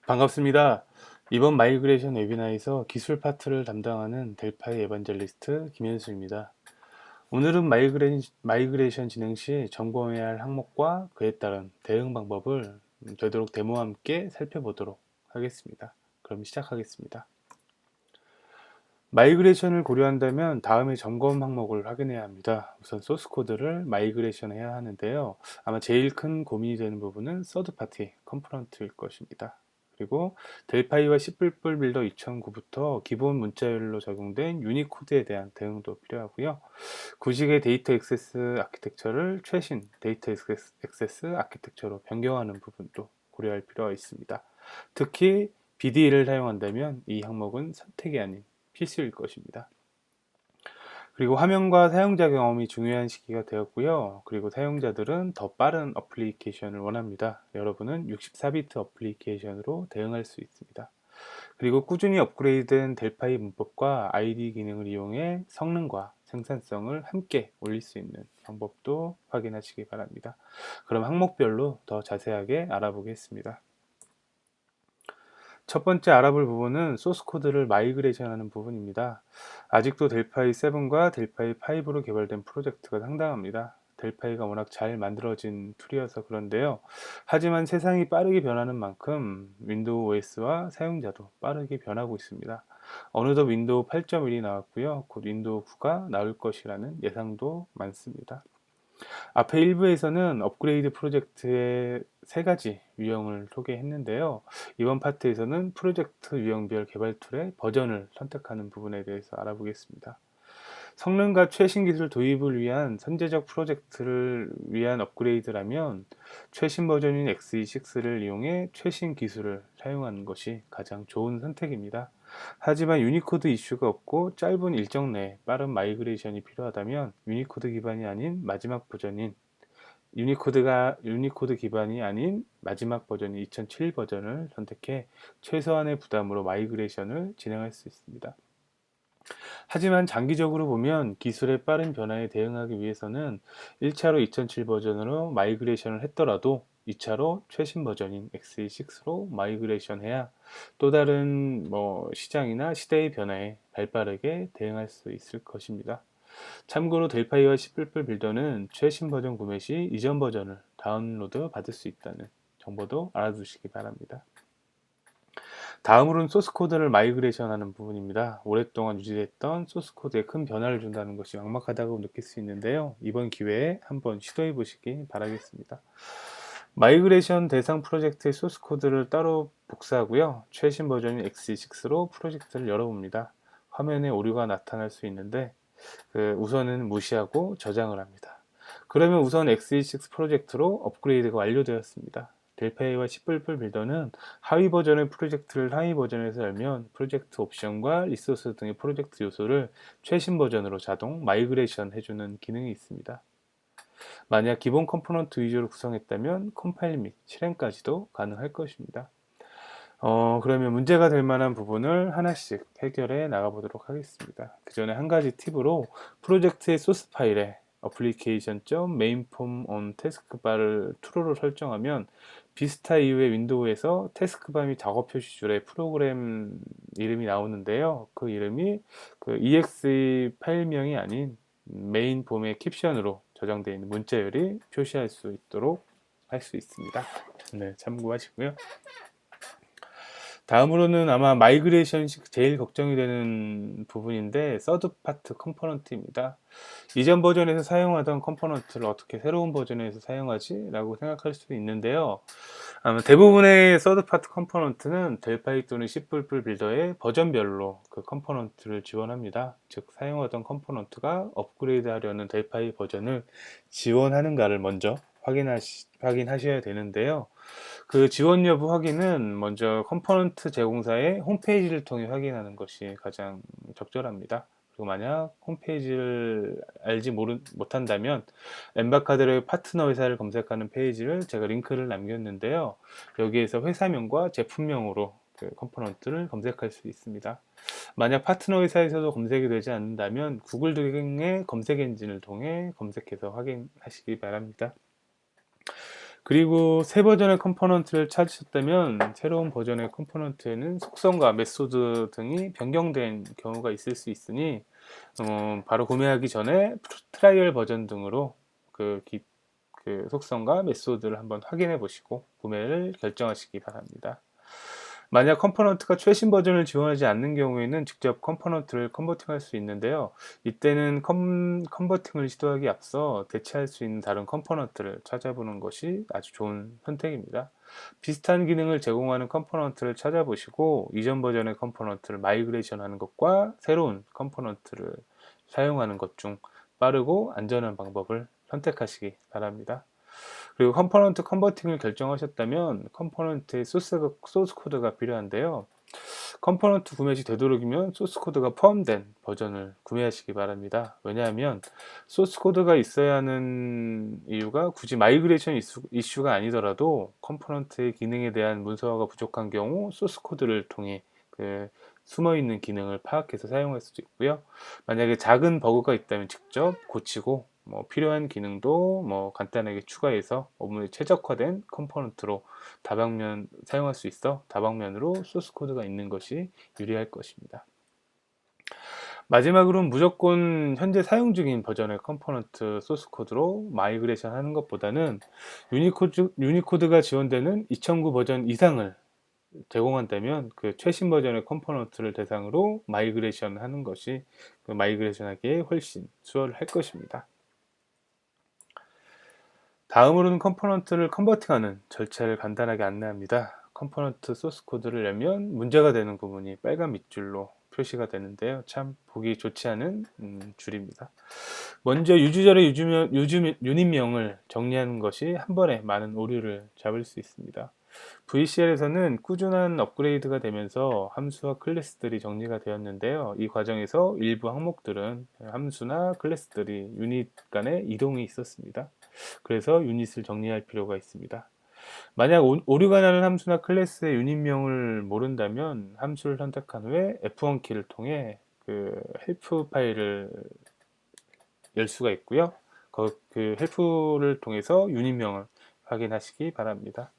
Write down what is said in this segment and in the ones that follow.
반갑습니다. 이번 마이그레이션 웨비나에서 기술 파트를 담당하는 델파이 에반젤리스트 김현수입니다. 오늘은 마이그레이션 진행 시 점검해야 할 항목과 그에 따른 대응 방법을 되도록 데모와 함께 살펴보도록 하겠습니다. 그럼 시작하겠습니다. 마이그레이션을 고려한다면 다음에 점검 항목을 확인해야 합니다. 우선 소스 코드를 마이그레이션 해야 하는데요. 아마 제일 큰 고민이 되는 부분은 서드 파티 컴포넌트일 것입니다. 그리고 델파이와 C++ 빌더 2009부터 기본 문자열로 적용된 유니코드에 대한 대응도 필요하고요. 구식의 데이터 액세스 아키텍처를 최신 데이터 액세스 아키텍처로 변경하는 부분도 고려할 필요가 있습니다. 특히 BDE를 사용한다면 이 항목은 선택이 아닌 필수일 것입니다. 그리고 화면과 사용자 경험이 중요한 시기가 되었고요. 그리고 사용자들은 더 빠른 어플리케이션을 원합니다. 여러분은 64비트 어플리케이션으로 대응할 수 있습니다. 그리고 꾸준히 업그레이드된 델파이 문법과 ID 기능을 이용해 성능과 생산성을 함께 올릴 수 있는 방법도 확인하시기 바랍니다. 그럼 항목별로 더 자세하게 알아보겠습니다. 첫 번째 알아볼 부분은 소스 코드를 마이그레이션 하는 부분입니다. 아직도 델파이 7과 델파이 5로 개발된 프로젝트가 상당합니다. 델파이가 워낙 잘 만들어진 툴이어서 그런데요. 하지만 세상이 빠르게 변하는 만큼 윈도우 OS와 사용자도 빠르게 변하고 있습니다. 어느덧 윈도우 8.1이 나왔고요. 곧 윈도우 9가 나올 것이라는 예상도 많습니다. 앞에 일부에서는 업그레이드 프로젝트의 세 가지 유형을 소개했는데요. 이번 파트에서는 프로젝트 유형별 개발 툴의 버전을 선택하는 부분에 대해서 알아보겠습니다. 성능과 최신 기술 도입을 위한 선제적 프로젝트를 위한 업그레이드라면 최신 버전인 XE6를 이용해 최신 기술을 사용하는 것이 가장 좋은 선택입니다. 하지만 유니코드 이슈가 없고 짧은 일정 내에 빠른 마이그레이션이 필요하다면 유니코드 기반이 아닌 마지막 버전인 유니코드 기반이 아닌 마지막 버전인 2007 버전을 선택해 최소한의 부담으로 마이그레이션을 진행할 수 있습니다. 하지만 장기적으로 보면 기술의 빠른 변화에 대응하기 위해서는 1차로 2007 버전으로 마이그레이션을 했더라도 2차로 최신 버전인 XE6로 마이그레이션 해야 또 다른 시장이나 시대의 변화에 발빠르게 대응할 수 있을 것입니다. 참고로 델파이와 C++ 빌더는 최신 버전 구매 시 이전 버전을 다운로드 받을 수 있다는 정보도 알아두시기 바랍니다. 다음으로는 소스 코드를 마이그레이션 하는 부분입니다. 오랫동안 유지됐던 소스 코드에 큰 변화를 준다는 것이 막막하다고 느낄 수 있는데요. 이번 기회에 한번 시도해 보시기 바라겠습니다. 마이그레이션 대상 프로젝트의 소스 코드를 따로 복사하고요. 최신 버전인 XE6로 프로젝트를 열어봅니다. 화면에 오류가 나타날 수 있는데 우선은 무시하고 저장을 합니다. 그러면 우선 XE6 프로젝트로 업그레이드가 완료되었습니다. 델파이와 C++ 빌더는 하위 버전의 프로젝트를 하위 버전에서 열면 프로젝트 옵션과 리소스 등의 프로젝트 요소를 최신 버전으로 자동 마이그레이션 해주는 기능이 있습니다. 만약 기본 컴포넌트 위주로 구성했다면 컴파일 및 실행까지도 가능할 것입니다. 그러면 문제가 될 만한 부분을 하나씩 해결해 나가보도록 하겠습니다. 그 전에 한 가지 팁으로 프로젝트의 소스 파일에 application.mainform on taskbar을 true로 설정하면 비스타 이후에 윈도우에서 태스크바 및 작업 표시줄에 프로그램 이름이 나오는데요. 그 이름이 exe 파일명이 아닌 메인폼의 캡션으로 저장되어 있는 문자열이 표시할 수 있도록 할 수 있습니다. 네, 참고하시고요. 다음으로는 아마 마이그레이션 시 제일 걱정이 되는 부분인데 서드 파트 컴포넌트입니다. 이전 버전에서 사용하던 컴포넌트를 어떻게 새로운 버전에서 사용하지? 라고 생각할 수도 있는데요. 아마 대부분의 서드 파트 컴포넌트는 델파이 또는 C++ 빌더의 버전별로 그 컴포넌트를 지원합니다. 즉 사용하던 컴포넌트가 업그레이드 하려는 델파이 버전을 지원하는가를 먼저 확인하셔야 되는데요. 그 지원 여부 확인은 먼저 컴포넌트 제공사의 홈페이지를 통해 확인하는 것이 가장 적절합니다. 그리고 만약 홈페이지를 알지 못한다면 엠바카드의 파트너 회사를 검색하는 페이지를 제가 링크를 남겼는데요. 여기에서 회사명과 제품명으로 그 컴포넌트를 검색할 수 있습니다. 만약 파트너 회사에서도 검색이 되지 않는다면 구글 등의 검색 엔진을 통해 검색해서 확인하시기 바랍니다. 그리고 새 버전의 컴포넌트를 찾으셨다면 새로운 버전의 컴포넌트에는 속성과 메소드 등이 변경된 경우가 있을 수 있으니 바로 구매하기 전에 트라이얼 버전 등으로 그 속성과 메소드를 한번 확인해 보시고 구매를 결정하시기 바랍니다. 만약 컴포넌트가 최신 버전을 지원하지 않는 경우에는 직접 컴포넌트를 컨버팅할 수 있는데요. 이때는 컨버팅을 시도하기 앞서 대체할 수 있는 다른 컴포넌트를 찾아보는 것이 아주 좋은 선택입니다. 비슷한 기능을 제공하는 컴포넌트를 찾아보시고 이전 버전의 컴포넌트를 마이그레이션 하는 것과 새로운 컴포넌트를 사용하는 것 중 빠르고 안전한 방법을 선택하시기 바랍니다. 그리고 컴포넌트 컨버팅을 결정하셨다면 컴포넌트의 소스 코드가 필요한데요. 컴포넌트 구매 시 되도록이면 소스 코드가 포함된 버전을 구매하시기 바랍니다. 왜냐하면 소스 코드가 있어야 하는 이유가 굳이 마이그레이션 이슈가 아니더라도 컴포넌트의 기능에 대한 문서화가 부족한 경우 소스 코드를 통해 그 숨어있는 기능을 파악해서 사용할 수도 있고요. 만약에 작은 버그가 있다면 직접 고치고 필요한 기능도 간단하게 추가해서 업무에 최적화된 컴포넌트로 다방면 사용할 수 있어 다방면으로 소스 코드가 있는 것이 유리할 것입니다. 마지막으로는 무조건 현재 사용 중인 버전의 컴포넌트 소스 코드로 마이그레이션 하는 것보다는 유니코드가 지원되는 2009 버전 이상을 제공한다면 그 최신 버전의 컴포넌트를 대상으로 마이그레이션 하는 것이 마이그레이션 하기에 훨씬 수월할 것입니다. 다음으로는 컴포넌트를 컨버팅하는 절차를 간단하게 안내합니다. 컴포넌트 소스 코드를 열면 문제가 되는 부분이 빨간 밑줄로 표시가 되는데요. 참 보기 좋지 않은 줄입니다. 먼저 유저들의 유닛명을 정리하는 것이 한 번에 많은 오류를 잡을 수 있습니다. VCL에서는 꾸준한 업그레이드가 되면서 함수와 클래스들이 정리가 되었는데요. 이 과정에서 일부 항목들은 함수나 클래스들이 유닛 간의 이동이 있었습니다. 그래서 유닛을 정리할 필요가 있습니다. 만약 오류가 나는 함수나 클래스의 유닛명을 모른다면 함수를 선택한 후에 F1 키를 통해 그 헬프 파일을 열 수가 있고요. 그 헬프를 통해서 유닛명을 확인하시기 바랍니다.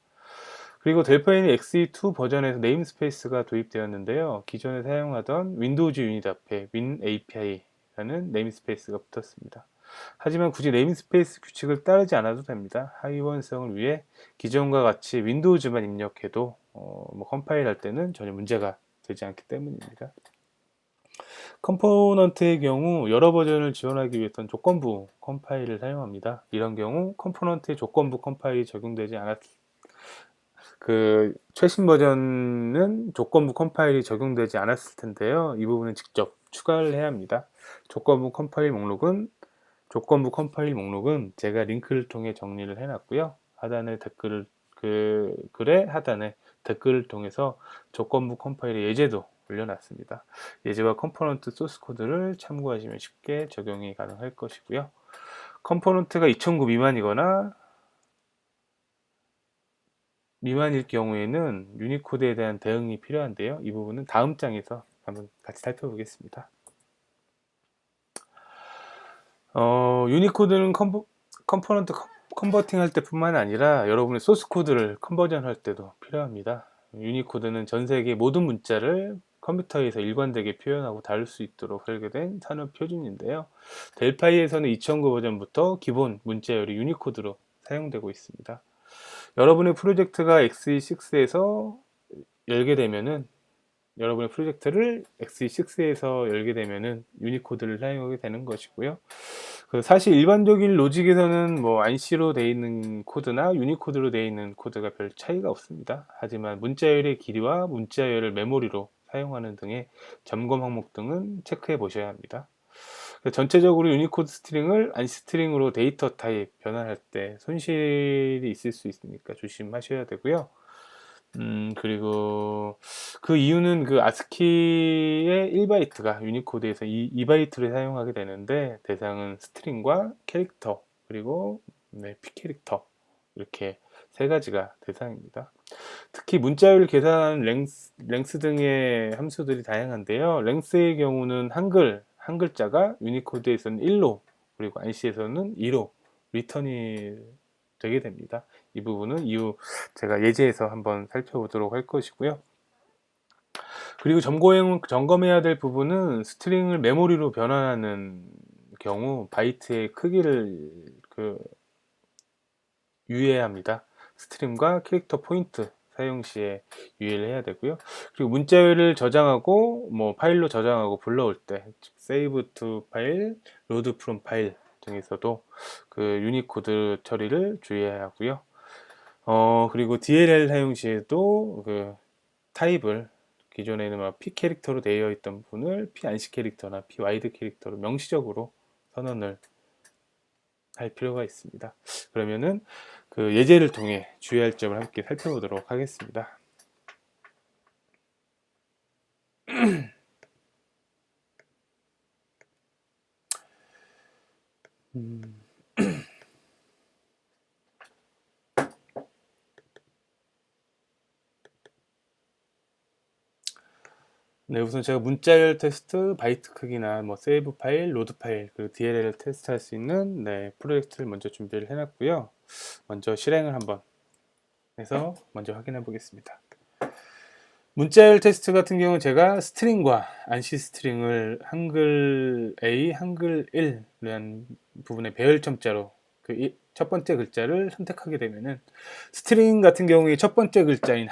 그리고 델파인이 XE2 버전에서 네임스페이스가 도입되었는데요. 기존에 사용하던 윈도우즈 유닛 앞에 Win API라는 네임스페이스가 붙었습니다. 하지만 굳이 네임스페이스 규칙을 따르지 않아도 됩니다. 하위원성을 위해 기존과 같이 윈도우즈만 입력해도 컴파일 할 때는 전혀 문제가 되지 않기 때문입니다. 컴포넌트의 경우 여러 버전을 지원하기 위해선 조건부 컴파일을 사용합니다. 이런 경우 컴포넌트의 조건부 컴파일이 적용되지 최신 버전은 조건부 컴파일이 적용되지 않았을 텐데요. 이 부분은 직접 추가를 해야 합니다. 조건부 컴파일 목록은 제가 링크를 통해 정리를 해놨고요. 글의 하단에 댓글을 통해서 조건부 컴파일의 예제도 올려놨습니다. 예제와 컴포넌트 소스 코드를 참고하시면 쉽게 적용이 가능할 것이고요. 컴포넌트가 2009 미만일 경우에는 유니코드에 대한 대응이 필요한데요. 이 부분은 다음 장에서 한번 같이 살펴보겠습니다. 유니코드는 컴포넌트 컨버팅 할 때뿐만 아니라 여러분의 소스 코드를 컨버전 할 때도 필요합니다. 유니코드는 전 세계 모든 문자를 컴퓨터에서 일관되게 표현하고 다룰 수 있도록 설계된 산업 표준인데요. 델파이에서는 2009 버전부터 기본 문자열이 유니코드로 사용되고 있습니다. 여러분의 프로젝트가 XE6에서 열게 되면은 여러분의 프로젝트를 XE6에서 열게 되면은 유니코드를 사용하게 되는 것이고요. 사실 일반적인 로직에서는 ANSI로 되어 있는 코드나 유니코드로 되어 있는 코드가 별 차이가 없습니다. 하지만 문자열의 길이와 문자열을 메모리로 사용하는 등의 점검 항목 등은 체크해 보셔야 합니다. 전체적으로 유니코드 스트링을 ANSI 스트링으로 데이터 타입 변환할 때 손실이 있을 수 있으니까 조심하셔야 되고요. 그리고 그 이유는 그 ASCII의 1바이트가 유니코드에서 2바이트를 사용하게 되는데 대상은 스트링과 캐릭터 그리고 피캐릭터 이렇게 세 가지가 대상입니다. 특히 문자열 계산 랭스 등의 함수들이 다양한데요. 랭스의 경우는 한 글자가 유니코드에서는 1로 그리고 ANSI에서는 2로 리턴이 되게 됩니다. 이 부분은 이후 제가 예제에서 한번 살펴보도록 할 것이고요. 그리고 점검해야 될 부분은 스트링을 메모리로 변환하는 경우 바이트의 크기를 유의해야 합니다. 스트림과 캐릭터 포인트 사용 시에 유의를 해야 되고요. 그리고 문자열을 저장하고 파일로 저장하고 불러올 때 save to 파일, load from 파일 등에서도 그 유니코드 처리를 주의해야 하고요. 그리고 DLL 사용 시에도 그 타입을 기존에는 P 캐릭터로 되어 있던 부분을 P 안시 캐릭터나 P 와이드 캐릭터로 명시적으로 선언을 할 필요가 있습니다. 그러면은 그 예제를 통해 주의할 점을 함께 살펴보도록 하겠습니다. 네, 우선 제가 문자열 테스트, 바이트 크기나 세이브 파일, 로드 파일, 그리고 DLL을 테스트할 수 있는 프로젝트를 먼저 준비를 해놨고요. 먼저 실행을 한번 해서 먼저 확인해 보겠습니다. 문자열 테스트 같은 경우는 제가 스트링과 안시 스트링을 한글 A, 한글 1이라는 부분의 배열점자로 그 첫 번째 글자를 선택하게 되면은 스트링 같은 경우에 첫 번째 글자인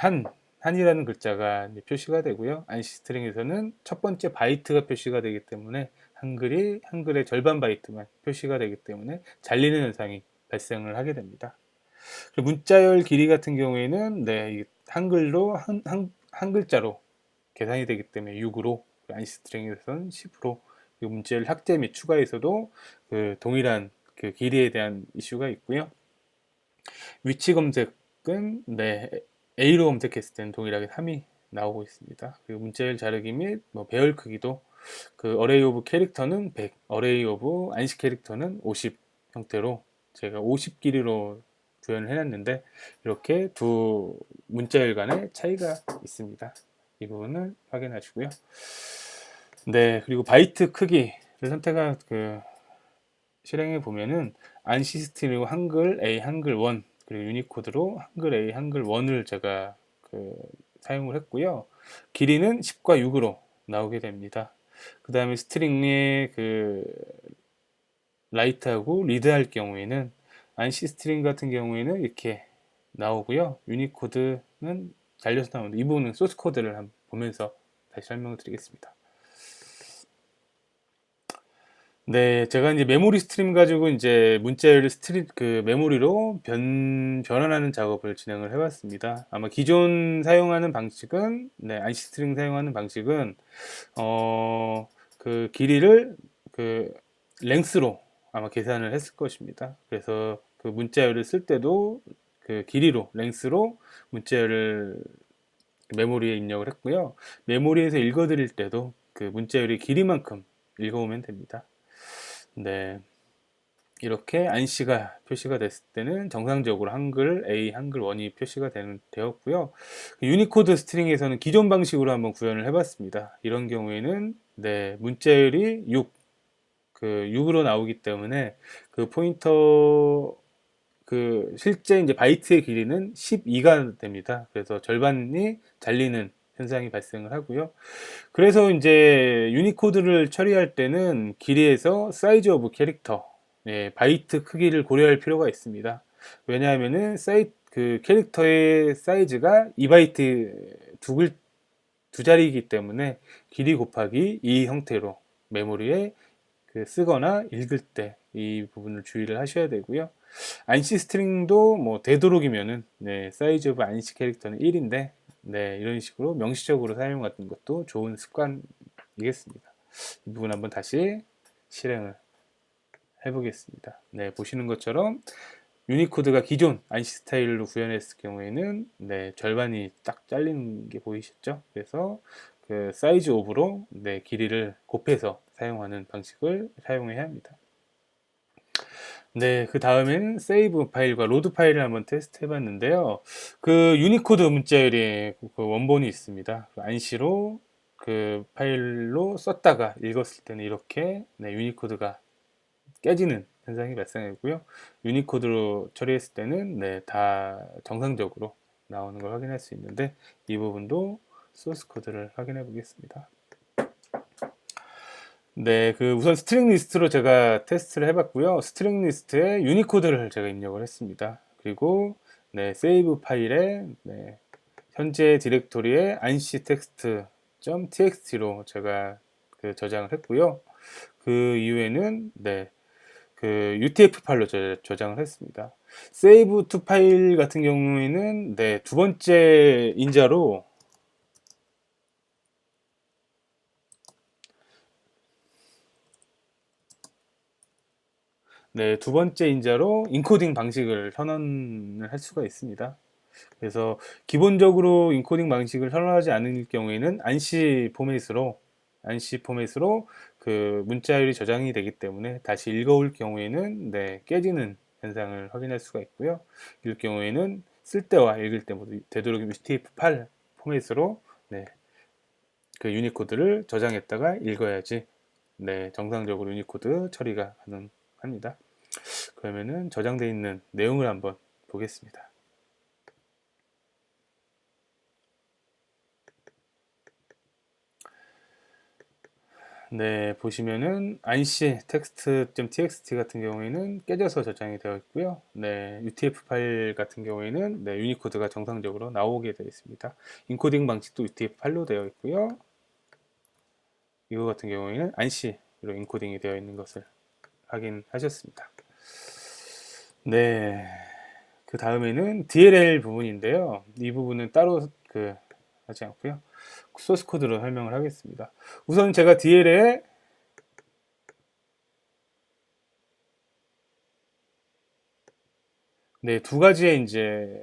한이라는 글자가 표시가 되고요. 안시 스트링에서는 첫 번째 바이트가 표시가 되기 때문에 한글의 절반 바이트만 표시가 되기 때문에 잘리는 현상이 발생을 하게 됩니다. 문자열 길이 같은 경우에는 한글로 한 글자로 계산이 되기 때문에 6으로 안시 스트링에서는 10으로 문자열 삭제 및 추가에서도 그 동일한 그 길이에 대한 이슈가 있고요. 위치 검색은 A로 검색했을 때는 동일하게 3이 나오고 있습니다. 그리고 문자열 자르기 및 배열 크기도 그 어레이 오브 캐릭터는 100, 어레이 오브 안시 캐릭터는 50 형태로 제가 50 길이로 구현을 해놨는데 이렇게 두 문자열 간의 차이가 있습니다. 이 부분을 확인하시고요. 네, 그리고 바이트 크기를 실행해 보면은 안시 스트링 한글 A, 한글 1 그리고 유니코드로 한글 A, 한글 1을 제가 사용을 했고요. 길이는 10과 6으로 나오게 됩니다. 그 다음에 스트링의 라이트하고 리드할 경우에는 안시 스트링 같은 경우에는 이렇게 나오고요. 유니코드는 잘려서 나오는데 이 부분은 소스 코드를 한번 보면서 다시 설명을 드리겠습니다. 네, 제가 이제 메모리 스트림 가지고 이제 문자열 메모리로 변환하는 작업을 진행을 해봤습니다. 아마 기존 사용하는 방식은, 안시 스트링 사용하는 방식은, 그 길이를 랭스로 아마 계산을 했을 것입니다. 그래서 그 문자열을 쓸 때도 그 길이로, 랭스로 문자열을 메모리에 입력을 했고요. 메모리에서 읽어드릴 때도 그 문자열의 길이만큼 읽어오면 됩니다. 네, 이렇게 안시가 표시가 됐을 때는 정상적으로 한글 A, 한글 1이 표시가 되었고요. 유니코드 스트링에서는 기존 방식으로 한번 구현을 해봤습니다. 이런 경우에는 문자열이 6으로 나오기 때문에 그 포인터 실제 이제 바이트의 길이는 12가 됩니다. 그래서 절반이 잘리는 현상이 발생을 하고요. 그래서 이제 유니코드를 처리할 때는 길이에서 사이즈 오브 캐릭터, 바이트 크기를 고려할 필요가 있습니다. 왜냐하면은 그 캐릭터의 사이즈가 2바이트 두 자리이기 때문에 길이 곱하기 2 형태로 메모리에 쓰거나 읽을 때 이 부분을 주의를 하셔야 되고요. 안시 스트링도 되도록이면은 사이즈 오브 안시 캐릭터는 1인데 이런 식으로 명시적으로 사용하는 것도 좋은 습관이겠습니다. 이 부분 한번 다시 실행을 해보겠습니다. 보시는 것처럼 유니코드가 기존 안시 스타일로 구현했을 경우에는 절반이 딱 잘리는 게 보이시죠? 그래서 그 사이즈 오브로 길이를 곱해서 사용하는 방식을 사용해야 합니다. 그 다음에는 세이브 파일과 로드 파일을 한번 테스트 해봤는데요. 그 유니코드 문자열이 그 원본이 있습니다. 안시로 파일로 썼다가 읽었을 때는 이렇게 유니코드가 깨지는 현상이 발생했고요. 유니코드로 처리했을 때는 네, 다 정상적으로 나오는 걸 확인할 수 있는데 이 부분도 소스 코드를 확인해 보겠습니다. 네, 그 우선 스트링 리스트로 제가 테스트를 해봤고요. 스트링 리스트에 유니코드를 제가 입력을 했습니다. 그리고 네, 세이브 파일에 네, 현재 디렉토리에 ansi text.txt로 제가 그 저장을 했고요. 그 이후에는 네, 그 UTF 파일로 저장을 했습니다. save to 파일 같은 경우에는 네, 두 번째 인자로 네, 두 번째 인자로 인코딩 방식을 선언을 할 수가 있습니다. 그래서 기본적으로 인코딩 방식을 선언하지 않을 경우에는 안시 포맷으로 그 문자열이 저장이 되기 때문에 다시 읽어올 경우에는 네, 깨지는 현상을 확인할 수가 있고요. 이럴 경우에는 쓸 때와 읽을 때 모두 되도록이면 UTF-8 포맷으로 네, 그 유니코드를 저장했다가 읽어야지 네, 정상적으로 유니코드 처리가 가능합니다. 그러면은 저장되어 있는 내용을 한번 보겠습니다. 네, 보시면은 ansi text.txt 같은 경우에는 깨져서 저장이 되어 있고요. 네, UTF 파일 같은 경우에는 네, 유니코드가 정상적으로 나오게 되어 있습니다. 인코딩 방식도 UTF 파일로 되어 있고요. 이거 같은 경우에는 ansi로 인코딩이 되어 있는 것을 확인하셨습니다. 네, 그 다음에는 DLL 부분인데요. 이 부분은 따로 하지 않고요. 소스 코드로 설명을 하겠습니다. 우선 제가 DLL에 네, 두 가지의 이제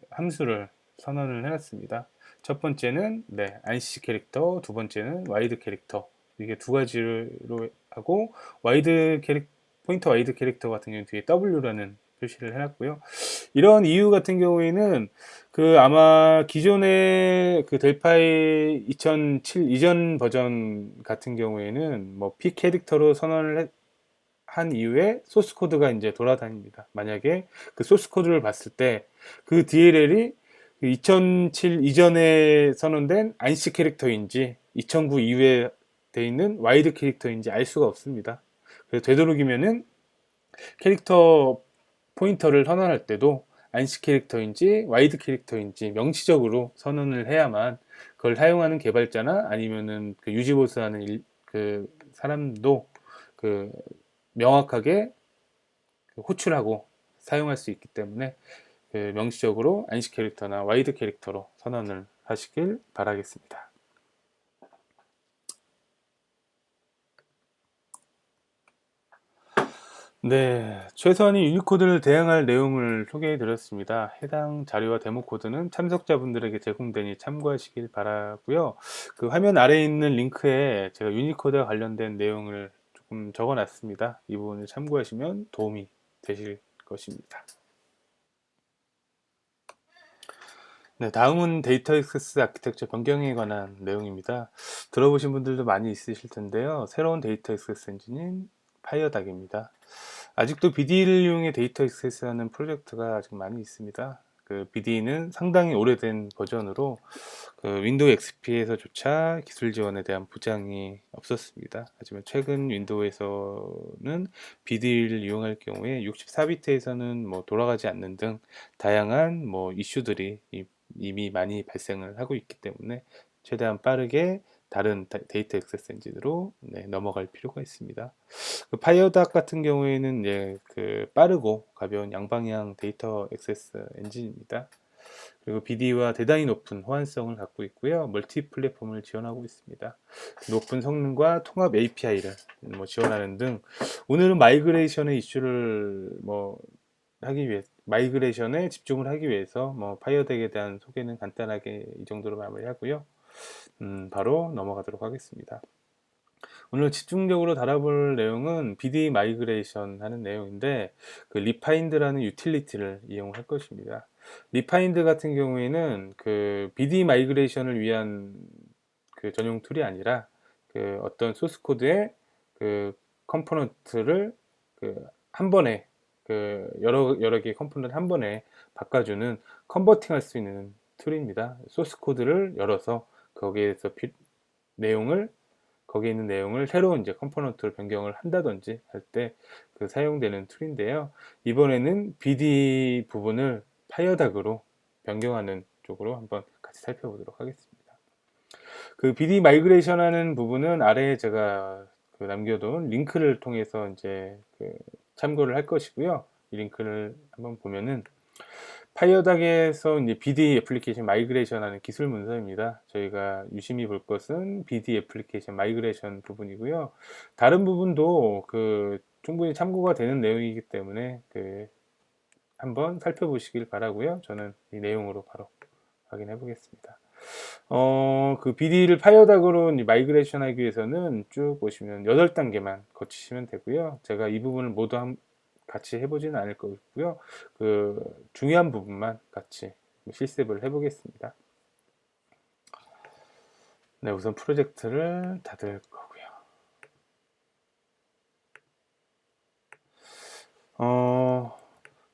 함수를 선언을 해놨습니다. 첫 번째는 네, ansi 캐릭터, 두 번째는 wide 캐릭터. 이게 두 가지로 하고 포인터 와이드 캐릭터 같은 경우는 뒤에 W라는 표시를 해놨고요. 이런 이유 같은 경우에는 그 아마 기존의 그 델파이 2007 이전 버전 같은 경우에는 뭐 P 캐릭터로 선언을 한 이후에 소스 코드가 이제 돌아다닙니다. 만약에 그 소스 코드를 봤을 때 그 DLL이 2007 이전에 선언된 안시 캐릭터인지 2009 이후에 돼 있는 와이드 캐릭터인지 알 수가 없습니다. 그래서 되도록이면은 캐릭터 포인터를 선언할 때도 안시 캐릭터인지 와이드 캐릭터인지 명시적으로 선언을 해야만 그걸 사용하는 개발자나 아니면은 그 유지보수하는 그 사람도 그 명확하게 호출하고 사용할 수 있기 때문에 그 명시적으로 안시 캐릭터나 와이드 캐릭터로 선언을 하시길 바라겠습니다. 네, 최소한의 유니코드를 대응할 내용을 소개해 드렸습니다. 해당 자료와 데모 코드는 참석자분들에게 제공되니 참고하시길 바라고요. 그 화면 아래에 있는 링크에 제가 유니코드와 관련된 내용을 조금 적어 놨습니다. 이 부분을 참고하시면 도움이 되실 것입니다. 네, 다음은 데이터 액세스 아키텍처 변경에 관한 내용입니다. 들어보신 분들도 많이 있으실 텐데요. 새로운 데이터 액세스 엔진인 파이어닥입니다. 아직도 BDE를 이용해 데이터 액세스하는 프로젝트가 아직 많이 있습니다. 그 BDE는 상당히 오래된 버전으로 그 윈도우 XP에서조차 기술 지원에 대한 보장이 없었습니다. 하지만 최근 윈도우에서는 BDE를 이용할 경우에 64비트에서는 뭐 돌아가지 않는 등 다양한 뭐 이슈들이 이미 많이 발생을 하고 있기 때문에 최대한 빠르게 다른 데이터 액세스 엔진으로 넘어갈 필요가 있습니다. 그 파이어닥 같은 경우에는 그 빠르고 가벼운 양방향 데이터 액세스 엔진입니다. 그리고 BD와 대단히 높은 호환성을 갖고 있고요. 멀티 플랫폼을 지원하고 있습니다. 높은 성능과 통합 API를 뭐 지원하는 등 오늘은 마이그레이션의 이슈를 하기 위해 마이그레이션에 집중을 하기 위해서 파이어덱에 대한 소개는 간단하게 이 정도로 마무리하고요. 바로 넘어가도록 하겠습니다. 오늘 집중적으로 다뤄볼 내용은 BD 마이그레이션 하는 내용인데 그 리파인드라는 유틸리티를 이용할 것입니다. 리파인드 같은 경우에는 그 BD 마이그레이션을 위한 그 전용 툴이 아니라 그 어떤 소스 코드의 그 컴포넌트를 그 한 번에 그 여러 개의 컴포넌트 한 번에 바꿔주는 컨버팅 할 수 있는 툴입니다. 소스 코드를 열어서 거기에서 내용을 거기에 있는 내용을 새로운 이제 컴포넌트로 변경을 한다든지 할 때 그 사용되는 툴인데요. 이번에는 BD 부분을 파이어닥으로 변경하는 쪽으로 한번 같이 살펴보도록 하겠습니다. 그 BD 마이그레이션 하는 부분은 아래에 제가 그 남겨둔 링크를 통해서 이제 그 참고를 할 것이고요. 이 링크를 한번 보면은 파이어닥에서 이제 BD 애플리케이션 마이그레이션 하는 기술 문서입니다. 저희가 유심히 볼 것은 BD 애플리케이션 마이그레이션 부분이고요. 다른 부분도 그 충분히 참고가 되는 내용이기 때문에 그 한번 살펴보시길 바라고요. 저는 이 내용으로 바로 확인해 보겠습니다. 그 BD를 파이어닥으로 마이그레이션 하기 위해서는 쭉 보시면 8단계만 거치시면 되고요. 제가 이 부분을 모두 같이 해보지는 않을 거고요. 그 중요한 부분만 같이 실습을 해보겠습니다. 네, 우선 프로젝트를 닫을 거고요.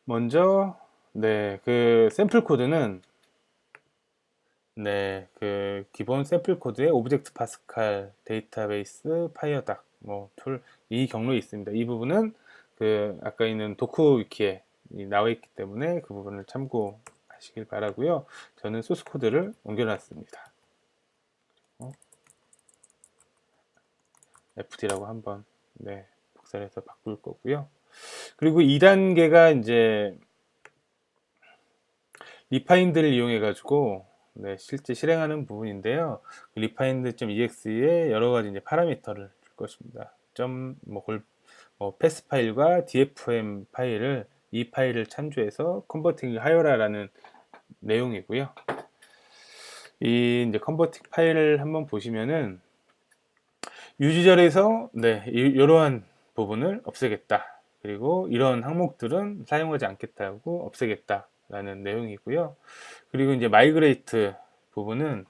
먼저 네, 그 샘플 코드는 네, 그 기본 샘플 코드에 오브젝트 파스칼, 데이터베이스, 파이어닥 툴 이 경로에 있습니다. 이 부분은 그 아까 있는 도쿠 위키에 나와 있기 때문에 그 부분을 참고하시길 바라고요. 저는 소스 코드를 옮겨놨습니다. FD라고 한번 네, 복사를 해서 바꿀 거고요. 그리고 2단계가 이제 리파인드를 이용해 가지고 네, 실제 실행하는 부분인데요. 리파인드.exe에 여러 가지 이제 파라미터를 줄 것입니다. 패스 파일과 dfm 파일을 이 파일을 참조해서 컨버팅을 하여라라는 내용이고요. 이 이제 컨버팅 파일을 한번 보시면은 유지절에서 네, 이러한 부분을 없애겠다. 그리고 이런 항목들은 사용하지 않겠다고 없애겠다라는 내용이고요. 그리고 이제 마이그레이트 부분은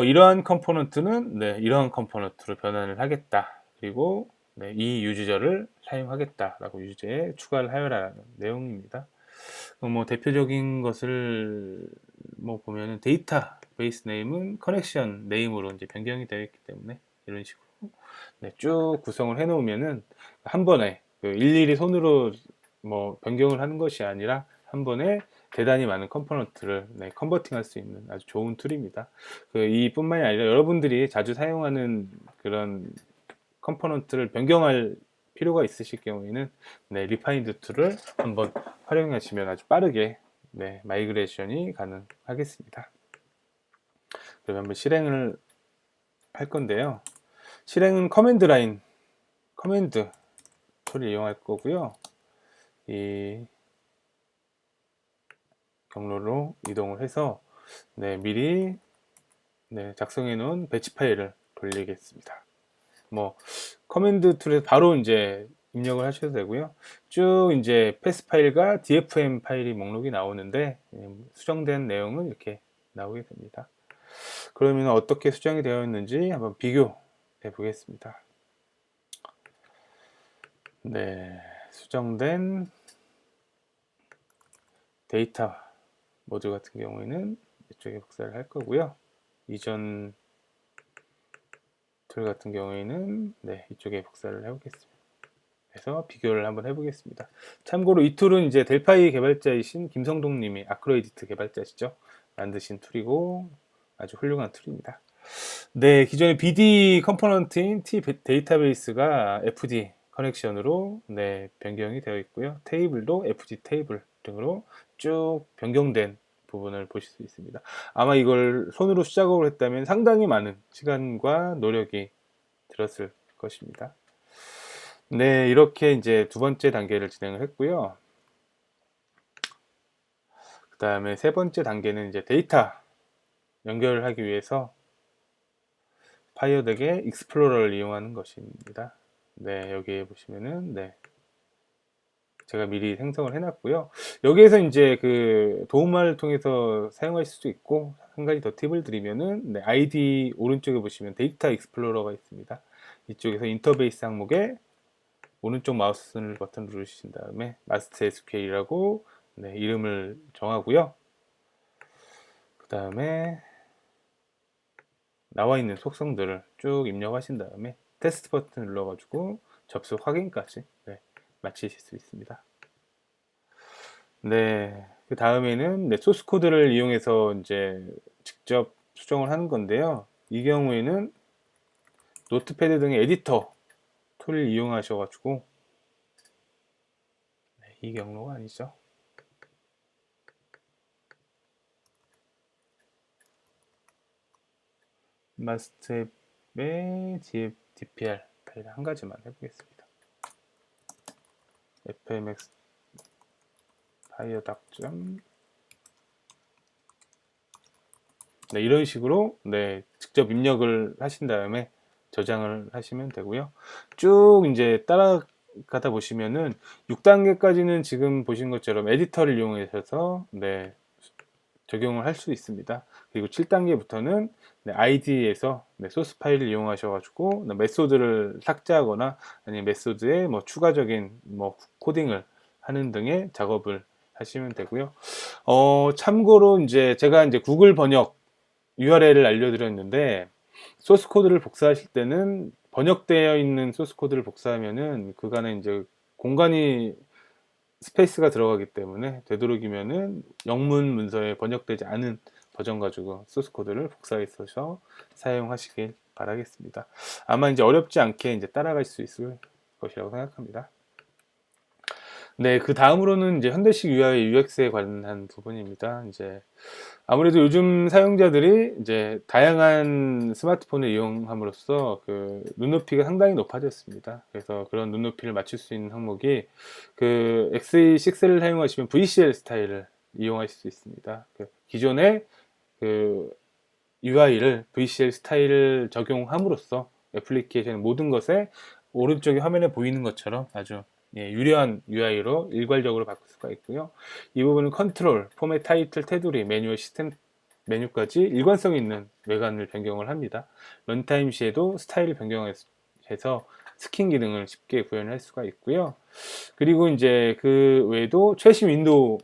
이러한 컴포넌트는 네, 이러한 컴포넌트로 변환을 하겠다. 그리고 네, 이 유지절을 사용하겠다라고 유지에 추가를 하여라는 내용입니다. 대표적인 것을 보면은 데이터베이스 네임은 커넥션 네임으로 이제 변경이 되어 있기 때문에 이런 식으로 네, 쭉 구성을 해 놓으면은 한 번에 그 일일이 손으로 변경을 하는 것이 아니라 한 번에 대단히 많은 컴포넌트를 네, 컨버팅 할 수 있는 아주 좋은 툴입니다. 이뿐만이 아니라 여러분들이 자주 사용하는 그런 컴포넌트를 변경할 필요가 있으실 경우에는 네, 리파인드 툴을 한번 활용하시면 아주 빠르게 네, 마이그레이션이 가능하겠습니다. 그러면 한번 실행을 할 건데요. 실행은 커맨드 라인, 커맨드 툴을 이용할 거고요. 이 경로로 이동을 해서 네, 미리 네, 작성해 놓은 배치 파일을 돌리겠습니다. 커맨드 툴에서 바로 이제 입력을 하셔도 되고요. 쭉 이제 패스 파일과 dfm 파일이 목록이 나오는데 수정된 내용은 이렇게 나오게 됩니다. 그러면 어떻게 수정이 되어 있는지 한번 비교해 보겠습니다. 네, 수정된 데이터 모드 같은 경우에는 이쪽에 복사를 할 거고요. 이전 툴 같은 경우에는 네, 이쪽에 복사를 해보겠습니다. 그래서 비교를 한번 해보겠습니다. 참고로 이 툴은 이제 델파이 개발자이신 김성동 님이 아크로에디트 개발자시죠. 만드신 툴이고 아주 훌륭한 툴입니다. 네, 기존의 BD 컴포넌트인 T 데이터베이스가 FD 커넥션으로 네, 변경이 되어 있고요. 테이블도 FD 테이블 등으로 쭉 변경된 부분을 보실 수 있습니다. 아마 이걸 손으로 수작업을 했다면 상당히 많은 시간과 노력이 들었을 것입니다. 네, 이렇게 이제 두 번째 단계를 진행을 했고요. 그 다음에 세 번째 단계는 이제 데이터 연결을 하기 위해서 파이어덱의 익스플로러를 이용하는 것입니다. 네, 여기에 보시면은 네, 제가 미리 생성을 해놨고요. 여기에서 이제 그 도움말을 통해서 사용하실 수도 있고 한 가지 더 팁을 드리면은 네, 아이디 오른쪽에 보시면 데이터 익스플로러가 있습니다. 이쪽에서 인터페이스 항목에 오른쪽 마우스 버튼 누르신 다음에 마스터 SQL이라고 네, 이름을 정하고요. 그 다음에 나와 있는 속성들을 쭉 입력하신 다음에 테스트 버튼 눌러가지고 접속 확인까지 네, 마치실 수 있습니다. 네, 그 다음에는 네, 소스 코드를 이용해서 이제 직접 수정을 하는 건데요. 이 경우에는 노트패드 등의 에디터 툴을 이용하셔가지고 네, 이 경로가 아니죠. 마스터앱의 DPR 파일 한 가지만 해보겠습니다. fmx 파이어 닥점 네, 이런 식으로 네, 직접 입력을 하신 다음에 저장을 하시면 되고요. 쭉 이제 따라가다 보시면은 6단계까지는 지금 보신 것처럼 에디터를 이용해서 네, 적용을 할 수 있습니다. 그리고 7단계부터는 네, IDE에서 네, 소스 파일을 이용하셔가지고 네, 메소드를 삭제하거나 아니면 메소드에 뭐 추가적인 뭐 코딩을 하는 등의 작업을 하시면 되고요. 참고로 이제 제가 이제 구글 번역 URL을 알려드렸는데 소스 코드를 복사하실 때는 번역되어 있는 소스 코드를 복사하면은 그간에 이제 공간이 스페이스가 들어가기 때문에 되도록이면은 영문 문서에 번역되지 않은 버전 가지고 소스 코드를 복사해서 사용하시길 바라겠습니다. 아마 이제 어렵지 않게 이제 따라갈 수 있을 것이라고 생각합니다. 네, 그 다음으로는 이제 현대식 UI, UX에 관한 부분입니다. 이제 아무래도 요즘 사용자들이 이제 다양한 스마트폰을 이용함으로써 그 눈높이가 상당히 높아졌습니다. 그래서 그런 눈높이를 맞출 수 있는 항목이 그 XE6를 사용하시면 VCL 스타일을 이용하실 수 있습니다. 그 기존의 그 UI를 VCL 스타일을 적용함으로써 애플리케이션 모든 것에 오른쪽에 화면에 보이는 것처럼 아주 유려한 UI로 일괄적으로 바꿀 수가 있고요. 이 부분은 컨트롤, 포맷, 타이틀, 테두리, 매뉴얼, 시스템 메뉴까지 일관성 있는 외관을 변경을 합니다. 런타임 시에도 스타일을 변경해서 스킨 기능을 쉽게 구현할 수가 있고요. 그리고 이제 그 외에도 최신 윈도우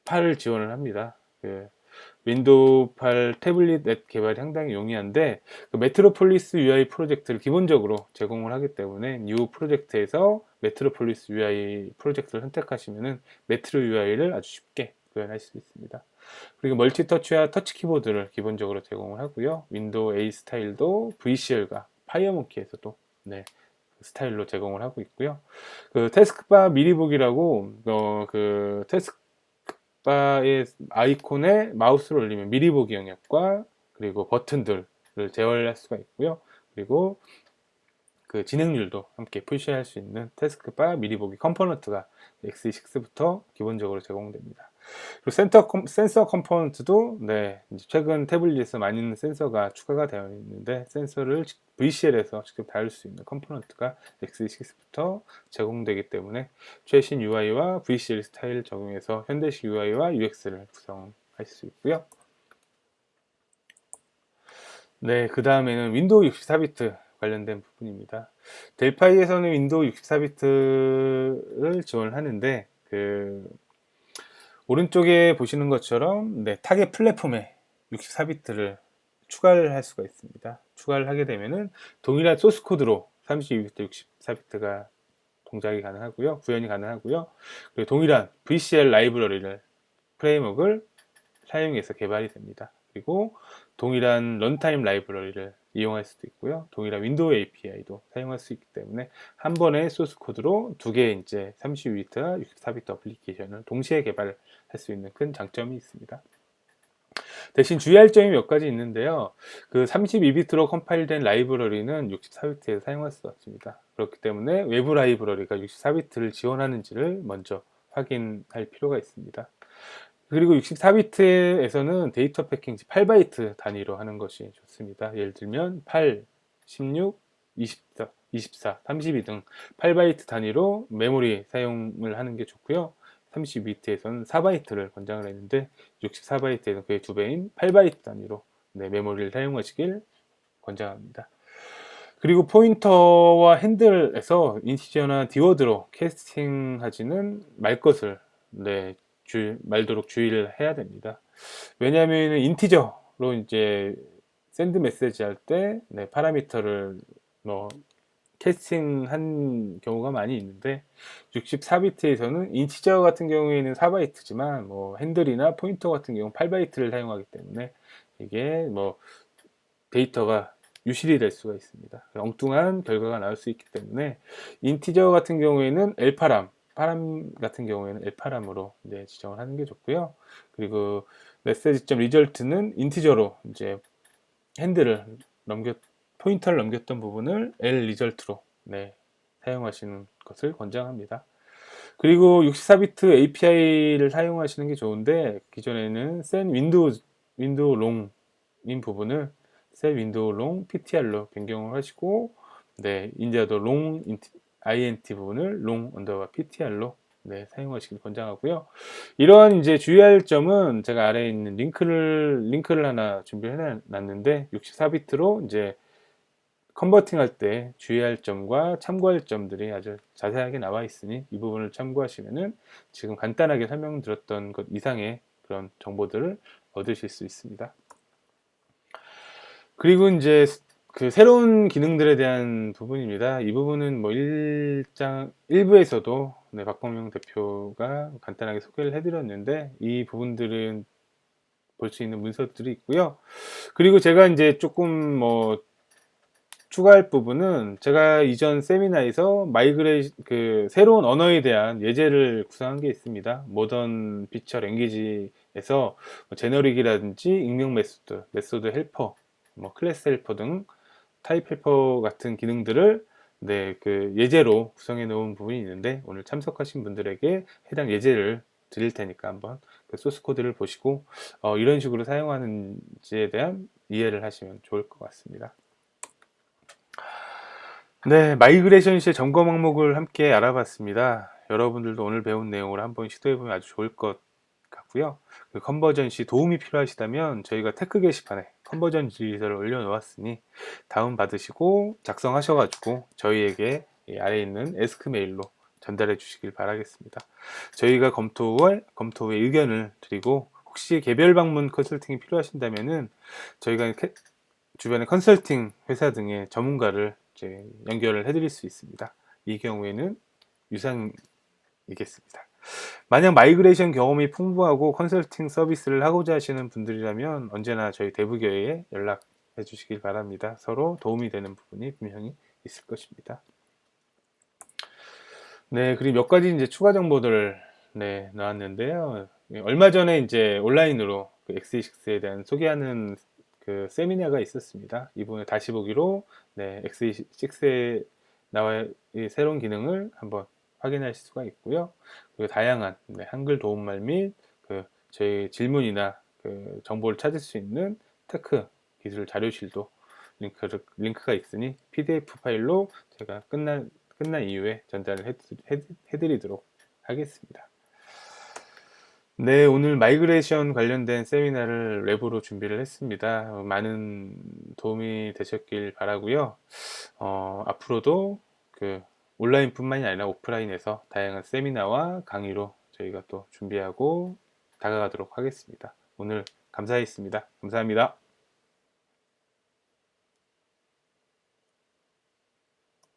8을 지원을 합니다. 그 윈도우 8 태블릿 앱 개발이 상당히 용이한데 그 메트로폴리스 UI 프로젝트를 기본적으로 제공을 하기 때문에 뉴 프로젝트에서 메트로폴리스 UI 프로젝트를 선택하시면은 메트로 UI를 아주 쉽게 구현할 수 있습니다. 그리고 멀티터치와 터치 키보드를 기본적으로 제공을 하고요. 윈도우 A 스타일도 VCL과 파이어모키에서도 네, 스타일로 제공을 하고 있고요. 그 태스크바 미리 보기라고 그 태스크바의 아이콘에 마우스를 올리면 미리 보기 영역과 그리고 버튼들을 제어할 수가 있고요. 그리고 그 진행률도 함께 푸시할 수 있는 태스크바 미리 보기 컴포넌트가 XE6부터 기본적으로 제공됩니다. 그리고 센서 컴포넌트도 네, 최근 태블릿에서 많이 있는 센서가 추가가 되어 있는데 센서를 VCL에서 직접 다룰 수 있는 컴포넌트가 XE6부터 제공되기 때문에 최신 UI와 VCL 스타일을 적용해서 현대식 UI와 UX를 구성할 수 있고요. 네, 그 다음에는 윈도우 64비트 관련된 부분입니다. 델파이에서는 윈도우 64비트를 지원하는데 그 오른쪽에 보시는 것처럼 네, 타겟 플랫폼에 64비트를 추가를 할 수가 있습니다. 추가를 하게 되면은 동일한 소스 코드로 32비트, 64비트가 동작이 가능하고요. 구현이 가능하고요. 그리고 동일한 VCL 라이브러리를 프레임워크를 사용해서 개발이 됩니다. 그리고 동일한 런타임 라이브러리를 이용할 수도 있고요. 동일한 윈도우 API도 사용할 수 있기 때문에 한 번의 소스 코드로 두 개의 이제 32비트와 64비트 어플리케이션을 동시에 개발할 수 있는 큰 장점이 있습니다. 대신 주의할 점이 몇 가지 있는데요. 그 32비트로 컴파일된 라이브러리는 64비트에서 사용할 수 없습니다. 그렇기 때문에 외부 라이브러리가 64비트를 지원하는지를 먼저 확인할 필요가 있습니다. 그리고 64비트에서는 데이터 패킹지 8바이트 단위로 하는 것이 좋습니다. 예를 들면 8, 16, 24, 24, 32 등 8바이트 단위로 메모리 사용을 하는 게 좋고요. 32비트에서는 4바이트를 권장을 했는데 64바이트에서는 그의 2배인 8바이트 단위로 네, 메모리를 사용하시길 권장합니다. 그리고 포인터와 핸들에서 인티저나 디워드로 캐스팅하지는 말 것을 네, 말도록 주의를 해야 됩니다. 왜냐하면 인티저로 이제 샌드 메시지 할 때 네, 파라미터를 뭐 캐스팅한 경우가 많이 있는데 64비트에서는 인티저 같은 경우에는 4바이트지만 뭐 핸들이나 포인터 같은 경우 8바이트를 사용하기 때문에 이게 뭐 데이터가 유실이 될 수가 있습니다. 엉뚱한 결과가 나올 수 있기 때문에 인티저 같은 경우에는 파람 같은 경우에는 L파람으로 이제 지정을 하는 게 좋고요. 그리고 메시지점 리절트는 인티저로 이제 핸들을 포인터를 넘겼던 부분을 L 리절트로 네, 사용하시는 것을 권장합니다. 그리고 64비트 API를 사용하시는 게 좋은데 기존에는 센 윈도우 롱인 부분을 셀 윈도우 롱 PTR로 변경을 하시고 네, 인자도 롱 INT 부분을 롱 언더바 PTR로 네, 사용하시길 권장하고요. 이러한 이제 주의할 점은 제가 아래에 있는 링크를 하나 준비해 놨는데 64비트로 이제 컨버팅 할 때 주의할 점과 참고할 점들이 아주 자세하게 나와 있으니 이 부분을 참고하시면은 지금 간단하게 설명드렸던 것 이상의 그런 정보들을 얻으실 수 있습니다. 그리고 이제 그 새로운 기능들에 대한 부분입니다. 이 부분은 뭐 1부에서도 네, 박범용 대표가 간단하게 소개를 해드렸는데 이 부분들은 볼 수 있는 문서들이 있고요. 그리고 제가 이제 조금 뭐 추가할 부분은 제가 이전 세미나에서 그 새로운 언어에 대한 예제를 구상한 게 있습니다. 모던 피처 랭귀지에서 제너릭이라든지 익명 메소드 헬퍼, 뭐 클래스 헬퍼 등 타입 헬퍼 같은 기능들을 네, 그 예제로 구성해 놓은 부분이 있는데 오늘 참석하신 분들에게 해당 예제를 드릴 테니까 한번 그 소스 코드를 보시고 이런 식으로 사용하는지에 대한 이해를 하시면 좋을 것 같습니다. 네, 마이그레이션 시의 점검 항목을 함께 알아봤습니다. 여러분들도 오늘 배운 내용을 한번 시도해보면 아주 좋을 것 같고요. 그 컨버전 시 도움이 필요하시다면 저희가 테크 게시판에 컨버전 지휘서를 올려놓았으니 다운받으시고 작성하셔가지고 저희에게 이 아래에 있는 에스크 메일로 전달해 주시길 바라겠습니다. 저희가 검토 후에 의견을 드리고 혹시 개별 방문 컨설팅이 필요하신다면은 저희가 주변의 컨설팅 회사 등의 전문가를 이제 연결을 해드릴 수 있습니다. 이 경우에는 유상이겠습니다. 만약 마이그레이션 경험이 풍부하고 컨설팅 서비스를 하고자 하시는 분들이라면 언제나 저희 대부교회에 연락해 주시길 바랍니다. 서로 도움이 되는 부분이 분명히 있을 것입니다. 네, 그리고 몇 가지 이제 추가 정보들을 네, 나왔는데요. 얼마 전에 이제 온라인으로 그 x26에 대한 소개하는 그 세미나가 있었습니다. 이번에 다시 보기로 네, x26에 나와 이 새로운 기능을 한번 확인할 수가 있고요. 그리고 다양한 네, 한글 도움말 및 그 저희 질문이나 그 정보를 찾을 수 있는 테크 기술 자료실도 링크가 있으니 PDF 파일로 제가 끝난 이후에 전달을 해드리도록 하겠습니다. 네, 오늘 마이그레이션 관련된 세미나를 웹으로 준비를 했습니다. 많은 도움이 되셨길 바라고요. 앞으로도 그 온라인뿐만이 아니라 오프라인에서 다양한 세미나와 강의로 저희가 또 준비하고 다가가도록 하겠습니다. 오늘 감사했습니다. 감사합니다.